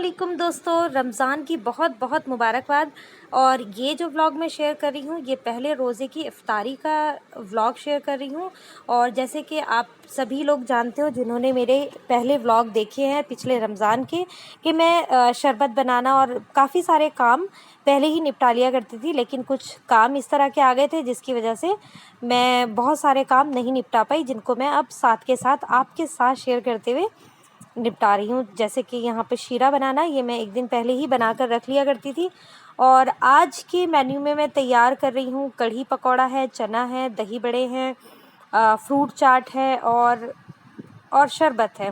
वालेकुम दोस्तों, रमज़ान की बहुत बहुत मुबारकबाद। और ये जो व्लॉग मैं शेयर कर रही हूँ, ये पहले रोज़े की इफ़्तारी का व्लॉग शेयर कर रही हूँ। और जैसे कि आप सभी लोग जानते हो जिन्होंने मेरे पहले व्लॉग देखे हैं पिछले रमज़ान के, कि मैं शरबत बनाना और काफ़ी सारे काम पहले ही निपटा लिया करती थी, लेकिन कुछ काम इस तरह के आ गए थे जिसकी वजह से मैं बहुत सारे काम नहीं निपटा पाई, जिनको मैं अब साथ के साथ आपके साथ शेयर करते हुए निपटा रही हूँ। जैसे कि यहाँ पे शीरा बनाना, ये मैं एक दिन पहले ही बना कर रख लिया करती थी। और आज के मेन्यू में मैं तैयार कर रही हूँ कढ़ी पकौड़ा है, चना है, दही बड़े हैं, फ्रूट चाट है और शरबत है।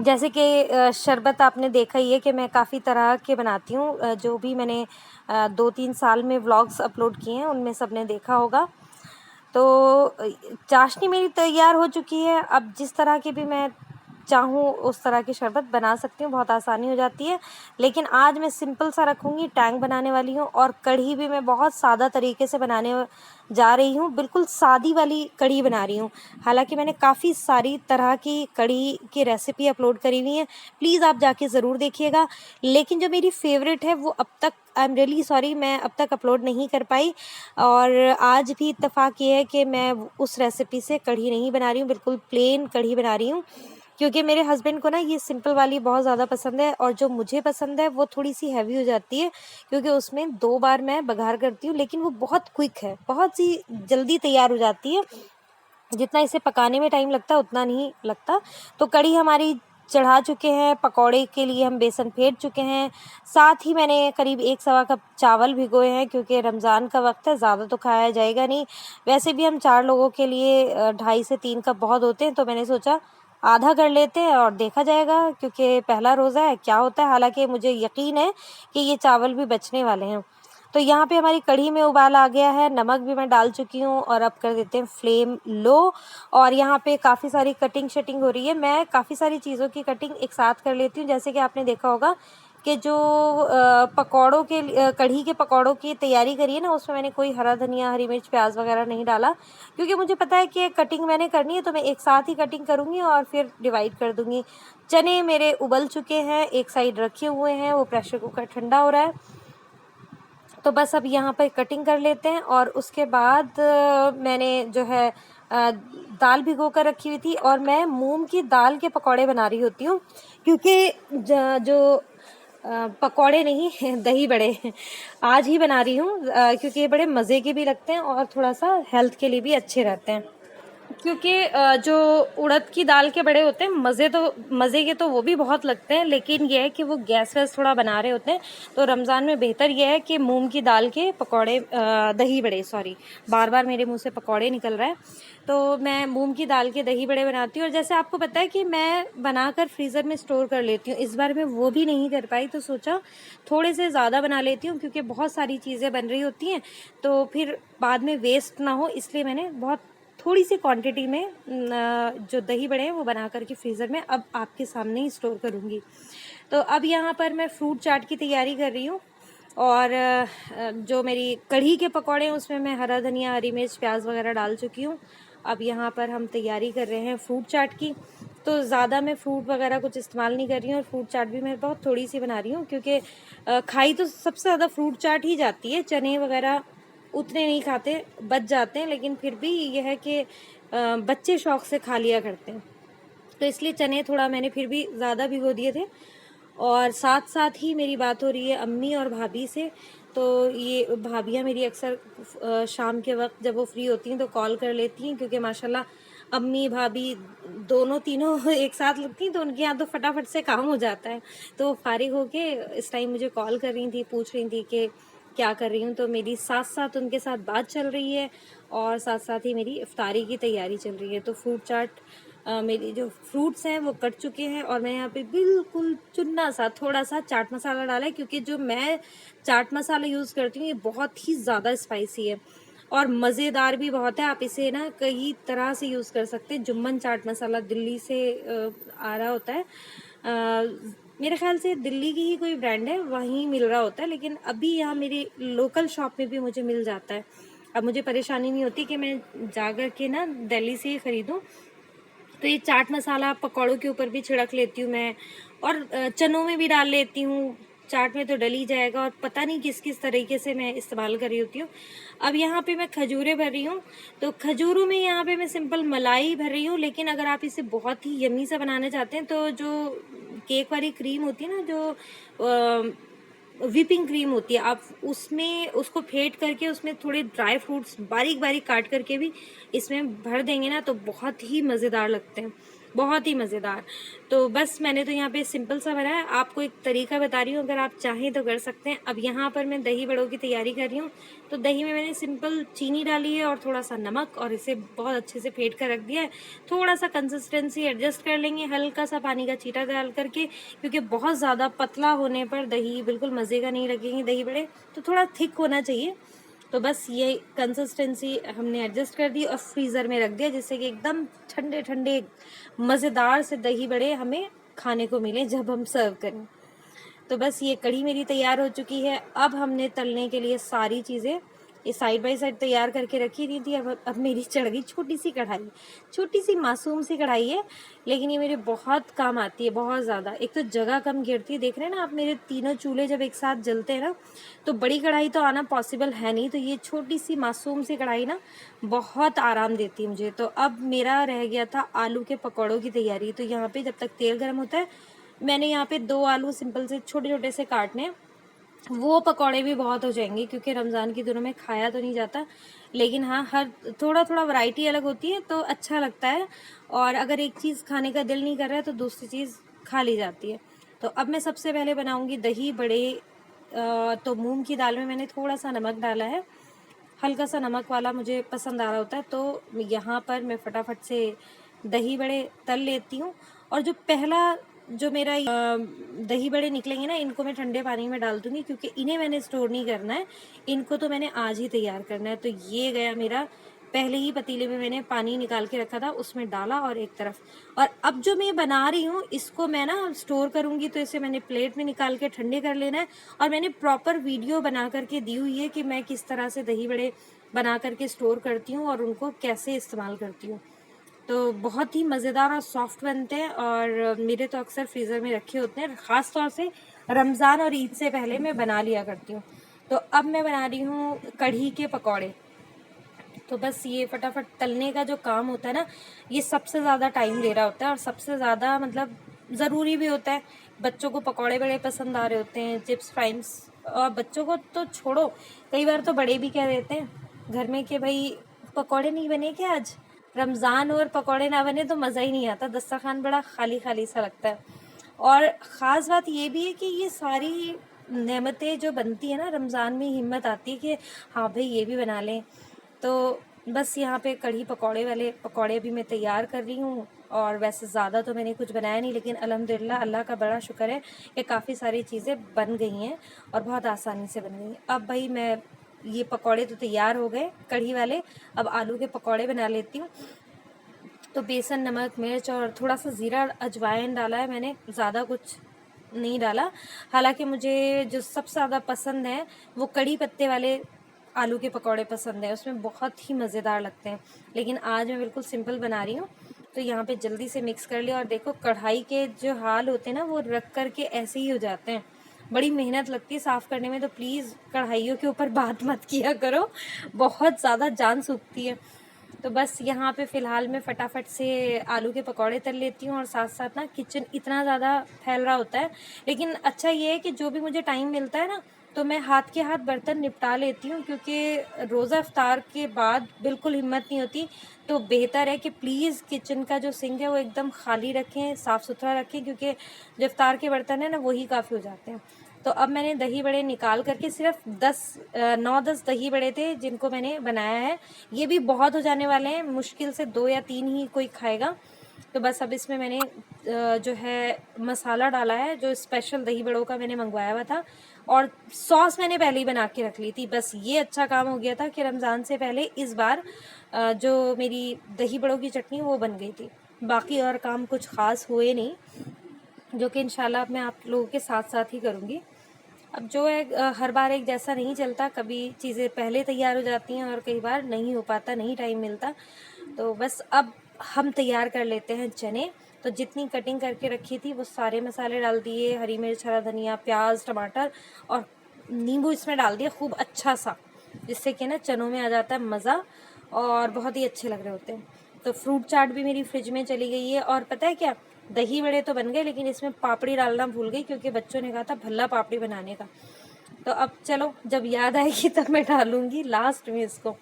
जैसे कि शरबत आपने देखा ही है कि मैं काफ़ी तरह के बनाती हूँ। जो भी मैंने 2-3 साल में व्लॉग्स अपलोड किए हैं उनमें सब ने देखा होगा। तो चाशनी मेरी तैयार हो चुकी है। अब जिस तरह की भी मैं चाहूँ उस तरह की शरबत बना सकती हूँ, बहुत आसानी हो जाती है। लेकिन आज मैं सिंपल सा रखूँगी, टैंग बनाने वाली हूँ। और कढ़ी भी मैं बहुत सादा तरीके से बनाने जा रही हूँ, बिल्कुल सादी वाली कढ़ी बना रही हूँ। हालांकि मैंने काफ़ी सारी तरह की कढ़ी की रेसिपी अपलोड करी हुई है, प्लीज़ आप जाके ज़रूर देखिएगा। लेकिन जो मेरी फेवरेट है वो अब तक, आई एम रियली सॉरी, मैं अब तक अपलोड नहीं कर पाई। और आज भी इत्तेफाक ये है कि मैं उस रेसिपी से कढ़ी नहीं बना रही हूँ, बिल्कुल प्लेन कढ़ी बना रही हूँ। क्योंकि मेरे हस्बैंड को ना ये सिंपल वाली बहुत ज़्यादा पसंद है, और जो मुझे पसंद है वो थोड़ी सी हैवी हो जाती है, क्योंकि उसमें 2 बार मैं बघार करती हूँ। लेकिन वो बहुत क्विक है, बहुत सी जल्दी तैयार हो जाती है। जितना इसे पकाने में टाइम लगता है उतना नहीं लगता। तो कढ़ी हमारी चढ़ा चुके हैं, पकौड़े के लिए हम बेसन फेंट चुके हैं। साथ ही मैंने करीब 1 सवा कप चावल भिगोए हैं, क्योंकि रमज़ान का वक्त है, ज़्यादा तो खाया जाएगा नहीं। वैसे भी हम 4 लोगों के लिए 2.5 से 3 कप बहुत होते हैं, तो मैंने सोचा आधा कर लेते हैं और देखा जाएगा, क्योंकि पहला रोज़ा है, क्या होता है। हालांकि मुझे यकीन है कि ये चावल भी बचने वाले हैं। तो यहाँ पे हमारी कढ़ी में उबाल आ गया है, नमक भी मैं डाल चुकी हूँ, और अब कर देते हैं फ्लेम लो। और यहाँ पे काफ़ी सारी कटिंग शटिंग हो रही है। मैं काफ़ी सारी चीज़ों की कटिंग एक साथ कर लेती हूँ। जैसे कि आपने देखा होगा कि जो पकौड़ों के कढ़ी के पकौड़ों की तैयारी करी है ना, उसमें मैंने कोई हरा धनिया, हरी मिर्च, प्याज वगैरह नहीं डाला, क्योंकि मुझे पता है कि कटिंग मैंने करनी है, तो मैं एक साथ ही कटिंग करूँगी और फिर डिवाइड कर दूँगी। चने मेरे उबल चुके हैं, एक साइड रखे हुए हैं, वो प्रेशर कुकर ठंडा हो रहा है। तो बस अब यहाँ पर कटिंग कर लेते हैं। और उसके बाद मैंने जो है दाल भिगो कर रखी हुई थी, और मैं मूंग की दाल के पकौड़े बना रही होती हूँ, क्योंकि जो पकौड़े नहीं दही बड़े आज ही बना रही हूँ, क्योंकि ये बड़े मज़े के भी लगते हैं और थोड़ा सा हेल्थ के लिए भी अच्छे रहते हैं। क्योंकि जो उड़द की दाल के बड़े होते हैं, मज़े के तो वो भी बहुत लगते हैं, लेकिन ये है कि वो गैस वैस थोड़ा बना रहे होते हैं। तो रमज़ान में बेहतर ये है कि मूंग की दाल के पकौड़े, दही बड़े, सॉरी, बार बार मेरे मुंह से पकौड़े निकल रहा है। तो मैं मूंग की दाल के दही बड़े बनाती हूँ। और जैसे आपको पता है कि मैं बनाकर फ्रीज़र में स्टोर कर लेती हूँ, इस बार मैं वो भी नहीं कर पाई, तो सोचा थोड़े से ज़्यादा बना लेती हूँ, क्योंकि बहुत सारी चीज़ें बन रही होती हैं, तो फिर बाद में वेस्ट ना हो, इसलिए मैंने बहुत थोड़ी सी क्वांटिटी में जो दही बड़े हैं वो बना करके फ्रीज़र में अब आपके सामने ही स्टोर करूँगी। तो अब यहाँ पर मैं फ्रूट चाट की तैयारी कर रही हूँ। और जो मेरी कढ़ी के पकौड़े हैं उसमें मैं हरा धनिया, हरी मिर्च, प्याज वगैरह डाल चुकी हूँ। अब यहाँ पर हम तैयारी कर रहे हैं फ्रूट चाट की। तो ज़्यादा मैं फ्रूट वगैरह कुछ इस्तेमाल नहीं कर रही हूँ, और फ्रूट चाट भी मैं बहुत थोड़ी सी बना रही हूँ, क्योंकि खाई तो सबसे ज़्यादा फ्रूट चाट ही जाती है। चने वगैरह उतने नहीं खाते, बच जाते हैं, लेकिन फिर भी यह है कि बच्चे शौक से खा लिया करते हैं, तो इसलिए चने थोड़ा मैंने फिर भी ज़्यादा भिगो दिए थे। और साथ साथ ही मेरी बात हो रही है अम्मी और भाभी से। तो ये भाभियाँ मेरी अक्सर शाम के वक्त जब वो फ्री होती हैं तो कॉल कर लेती हैं, क्योंकि माशाल्लाह अम्मी भाभी दोनों तीनों एक साथ लगती हैं, तो उनके यहाँ तो फटाफट से काम हो जाता है। तो वो फारिग होके इस टाइम मुझे कॉल कर रही थी, पूछ रही थी कि क्या कर रही हूँ। तो मेरी साथ साथ उनके साथ बात चल रही है, और साथ साथ ही मेरी इफ्तारी की तैयारी चल रही है। तो फ्रूट चाट, मेरी जो फ्रूट्स हैं वो कट चुके हैं, और मैं यहाँ पे बिल्कुल चुन्ना सा थोड़ा सा चाट मसाला डाला है, क्योंकि जो मैं चाट मसाला यूज़ करती हूँ ये बहुत ही ज़्यादा स्पाइसी है और मज़ेदार भी बहुत है। आप इसे ना कई तरह से यूज़ कर सकते हैं। जुम्मन चाट मसाला दिल्ली से आ रहा होता है, मेरे ख्याल से दिल्ली की ही कोई ब्रांड है, वहीं मिल रहा होता है, लेकिन अभी यहाँ मेरी लोकल शॉप में भी मुझे मिल जाता है। अब मुझे परेशानी नहीं होती कि मैं जा कर के ना दिल्ली से ही ख़रीदूँ। तो ये चाट मसाला पकौड़ों के ऊपर भी छिड़क लेती हूँ मैं, और चनों में भी डाल लेती हूँ। चाट में तो डल ही जाएगा, और पता नहीं किस किस तरीके से मैं इस्तेमाल कर रही होती हूँ। अब यहाँ पे मैं खजूरें भर रही हूँ, तो खजूरों में यहाँ पे मैं सिंपल मलाई भर रही हूँ, लेकिन अगर आप इसे बहुत ही यम्मी सा बनाना चाहते हैं तो जो केक वाली क्रीम होती है ना, जो व्हिपिंग क्रीम होती है, आप उसमें उसको फेंट करके उसमें थोड़े ड्राई फ्रूट्स बारीक बारीक काट करके भी इसमें भर देंगे ना, तो बहुत ही मज़ेदार लगते हैं, बहुत ही मज़ेदार। तो बस मैंने तो यहाँ पे सिंपल सा बनाया है, आपको एक तरीका बता रही हूँ, अगर आप चाहें तो कर सकते हैं। अब यहाँ पर मैं दही बड़ों की तैयारी कर रही हूँ, तो दही में मैंने सिंपल चीनी डाली है और थोड़ा सा नमक, और इसे बहुत अच्छे से फेंट कर रख दिया है। थोड़ा सा कंसिस्टेंसी एडजस्ट कर लेंगे हल्का सा पानी का छींटा डाल करके, क्योंकि बहुत ज़्यादा पतला होने पर दही बिल्कुल मज़े का नहीं लगेंगे दही बड़े, तो थोड़ा थिक होना चाहिए। तो बस ये कंसिस्टेंसी हमने एडजस्ट कर दी और फ्रीज़र में रख दिया, जिससे कि एकदम ठंडे ठंडे मज़ेदार से दही बड़े हमें खाने को मिले जब हम सर्व करें। तो बस ये कढ़ी मेरी तैयार हो चुकी है। अब हमने तलने के लिए सारी चीज़ें ये साइड बाय साइड तैयार करके रखी थी। अब मेरी चढ़ गई छोटी सी कढ़ाई, छोटी सी मासूम सी कढ़ाई है, लेकिन ये मेरे बहुत काम आती है, बहुत ज़्यादा। एक तो जगह कम घेरती है, देख रहे हैं ना आप, मेरे तीनों चूल्हे जब एक साथ जलते हैं ना, तो बड़ी कढ़ाई तो आना पॉसिबल है नहीं, तो ये छोटी सी मासूम सी कढ़ाई ना बहुत आराम देती है मुझे। तो अब मेरा रह गया था आलू के पकौड़ों की तैयारी। तो यहाँ पे जब तक तेल गर्म होता है, मैंने यहाँ पे 2 आलू सिंपल से छोटे छोटे से काटने, वो पकौड़े भी बहुत हो जाएंगे, क्योंकि रमज़ान के दिनों में खाया तो नहीं जाता, लेकिन हाँ, हर थोड़ा थोड़ा वैरायटी अलग होती है तो अच्छा लगता है, और अगर एक चीज़ खाने का दिल नहीं कर रहा है तो दूसरी चीज़ खा ली जाती है। तो अब मैं सबसे पहले बनाऊंगी दही बड़े। तो मूंग की दाल में मैंने थोड़ा सा नमक डाला है, हल्का सा नमक वाला मुझे पसंद आ रहा होता है। तो यहाँ पर मैं फटाफट से दही बड़े तल लेती हूँ, और जो पहला जो मेरा दही बड़े निकलेंगे ना, इनको मैं ठंडे पानी में डाल दूँगी, क्योंकि इन्हें मैंने स्टोर नहीं करना है, इनको तो मैंने आज ही तैयार करना है। तो ये गया मेरा, पहले ही पतीले में मैंने पानी निकाल के रखा था, उसमें डाला और एक तरफ। और अब जो मैं बना रही हूँ इसको मैं ना स्टोर करूँगी, तो इसे मैंने प्लेट में निकाल के ठंडे कर लेना है। और मैंने प्रॉपर वीडियो बना करके दी हुई है कि मैं किस तरह से दही बड़े बना करके स्टोर करती हूँ और उनको कैसे इस्तेमाल करती हूँ। तो बहुत ही मज़ेदार और सॉफ्ट बनते हैं, और मेरे तो अक्सर फ्रीज़र में रखे होते हैं, ख़ास तौर से रमज़ान और ईद से पहले मैं बना लिया करती हूँ। तो अब मैं बना रही हूँ कढ़ी के पकौड़े। तो बस ये फटाफट तलने का जो काम होता है ना, ये सबसे ज़्यादा टाइम ले रहा होता है, और सबसे ज़्यादा मतलब ज़रूरी भी होता है। बच्चों को पकौड़े बड़े पसंद आ रहे होते हैं, चिप्स फ्राइम्स, और बच्चों को तो छोड़ो, कई बार तो बड़े भी कह देते हैं घर में कि भाई पकौड़े नहीं बने क्या आज, रमज़ान और पकौड़े ना बने तो मज़ा ही नहीं आता, दस्तरखान बड़ा खाली खाली सा लगता है। और ख़ास बात ये भी है कि ये सारी नेमतें जो बनती है ना रमज़ान में, हिम्मत आती है कि हाँ भाई ये भी बना लें। तो बस यहाँ पे कढ़ी पकौड़े वाले पकौड़े भी मैं तैयार कर रही हूँ, और वैसे ज़्यादा तो मैंने कुछ बनाया नहीं, लेकिन अल्हम्दुलिल्लाह अल्लाह का बड़ा शुक्र है कि काफ़ी सारी चीज़ें बन गई हैं और बहुत आसानी से बन गई हैं। अब भाई मैं ये पकौड़े तो तैयार हो गए कढ़ी वाले, अब आलू के पकौड़े बना लेती हूँ। तो बेसन, नमक, मिर्च और थोड़ा सा ज़ीरा अजवाइन डाला है मैंने, ज़्यादा कुछ नहीं डाला। हालांकि मुझे जो सबसे ज़्यादा पसंद है वो कड़ी पत्ते वाले आलू के पकौड़े पसंद है, उसमें बहुत ही मज़ेदार लगते हैं, लेकिन आज मैं बिल्कुल सिंपल बना रही हूँ। तो यहाँ पे जल्दी से मिक्स कर लिया, और देखो कढ़ाई के जो हाल होते हैं ना, वो रख कर के ऐसे ही हो जाते हैं, बड़ी मेहनत लगती है साफ़ करने में। तो प्लीज़ कढ़ाइयों के ऊपर बात मत किया करो, बहुत ज़्यादा जान सूखती है। तो बस यहाँ पे फ़िलहाल मैं फटाफट से आलू के पकौड़े तल लेती हूँ, और साथ साथ ना किचन इतना ज़्यादा फैल रहा होता है, लेकिन अच्छा ये है कि जो भी मुझे टाइम मिलता है ना, तो मैं हाथ के हाथ बर्तन निपटा लेती हूँ, क्योंकि रोज़ा इफ्तार के बाद बिल्कुल हिम्मत नहीं होती। तो बेहतर है कि प्लीज़ किचन का जो सिंक है वो एकदम खाली रखें, साफ़ सुथरा रखें, क्योंकि जो इफ्तार के बर्तन है ना वही काफ़ी हो जाते हैं। तो अब मैंने दही बड़े निकाल करके, सिर्फ 9-10 दही बड़े थे जिनको मैंने बनाया है, ये भी बहुत हो जाने वाले हैं, मुश्किल से 2 या 3 ही कोई खाएगा। तो बस अब इसमें मैंने जो है मसाला डाला है, जो स्पेशल दही बड़ों का मैंने मंगवाया हुआ था, और सॉस मैंने पहले ही बना के रख ली थी। बस ये अच्छा काम हो गया था कि रमज़ान से पहले इस बार जो मेरी दही बड़ों की चटनी वो बन गई थी। बाकी और काम कुछ ख़ास हुए नहीं, जो कि इंशाल्लाह अब मैं आप लोगों के साथ साथ ही करूँगी। अब जो है हर बार एक जैसा नहीं चलता, कभी चीज़ें पहले तैयार हो जाती हैं और कई बार नहीं हो पाता, नहीं टाइम मिलता। तो बस अब हम तैयार कर लेते हैं चने। तो जितनी कटिंग करके रखी थी वो सारे मसाले डाल दिए, हरी मिर्च, हरा धनिया, प्याज, टमाटर और नींबू इसमें डाल दिया खूब अच्छा सा, जिससे कि ना चनों में आ जाता है मज़ा और बहुत ही अच्छे लग रहे होते हैं। तो फ्रूट चाट भी मेरी फ्रिज में चली गई है। और पता है क्या, दही बड़े तो बन गए, लेकिन इसमें पापड़ी डालना भूल गई क्योंकि बच्चों ने कहा था भल्ला पापड़ी बनाने का। तो अब चलो जब याद आएगी तब मैं डालूंगी लास्ट में इसको।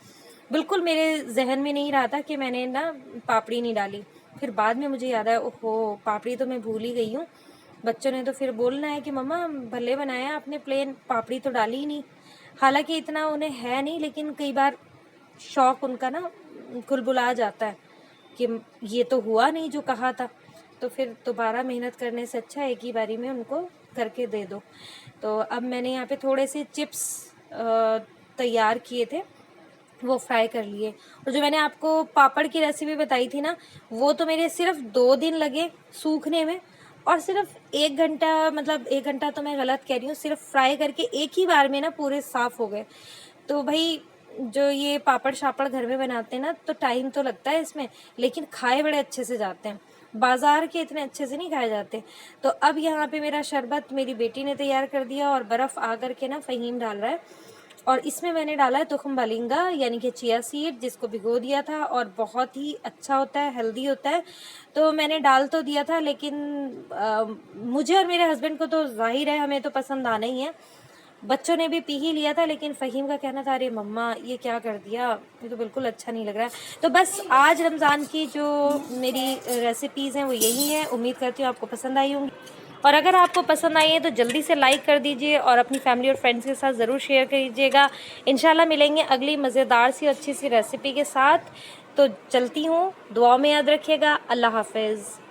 बिल्कुल मेरे जहन में नहीं रहा था कि मैंने ना पापड़ी नहीं डाली, फिर बाद में मुझे याद आया, ओहो पापड़ी तो मैं भूल ही गई हूँ। बच्चों ने तो फिर बोलना है कि मम्मा भले बनाया आपने प्लेन, पापड़ी तो डाली ही नहीं। हालांकि इतना उन्हें है नहीं, लेकिन कई बार शौक उनका ना कुलबुला जाता है कि ये तो हुआ नहीं जो कहा था। तो फिर दोबारा मेहनत करने से अच्छा एक ही बारी में उनको करके दे दो। तो अब मैंने यहाँ पे थोड़े से चिप्स तैयार किए थे, वो फ्राई कर लिए। और जो मैंने आपको पापड़ की रेसिपी बताई थी ना, वो तो मेरे सिर्फ 2 दिन लगे सूखने में, और सिर्फ 1 घंटा, मतलब 1 घंटा तो मैं गलत कह रही हूँ, सिर्फ फ्राई करके एक ही बार में ना पूरे साफ़ हो गए। तो भाई जो ये पापड़ शापड़ घर में बनाते हैं ना, तो टाइम तो लगता है इसमें, लेकिन खाए बड़े अच्छे से जाते हैं, बाज़ार के इतने अच्छे से नहीं खाए जाते। तो अब यहाँ पे मेरा शरबत मेरी बेटी ने तैयार कर दिया और बर्फ़ आकर के ना फ़हीम डाल रहा है। और इसमें मैंने डाला है तुख्म बालिंगा यानी कि चिया सीड, जिसको भिगो दिया था और बहुत ही अच्छा होता है, हेल्दी होता है। तो मैंने डाल तो दिया था, लेकिन मुझे और मेरे हस्बैंड को तो ज़ाहिर है हमें तो पसंद आना ही है। बच्चों ने भी पी ही लिया था, लेकिन फ़हीम का कहना था अरे मम्मा ये क्या कर दिया, ये तो बिल्कुल अच्छा नहीं लग रहा है। तो बस आज रमज़ान की जो मेरी रेसिपीज़ हैं वो यही हैं। उम्मीद करती हूँ आपको पसंद आई होंगी, और अगर आपको पसंद आई है तो जल्दी से लाइक कर दीजिए और अपनी फैमिली और फ्रेंड्स के साथ ज़रूर शेयर कीजिएगा। इंशाल्लाह मिलेंगे अगली मज़ेदार सी अच्छी सी रेसिपी के साथ। तो चलती हूँ, दुआ में याद रखिएगा। अल्लाह हाफ़िज़।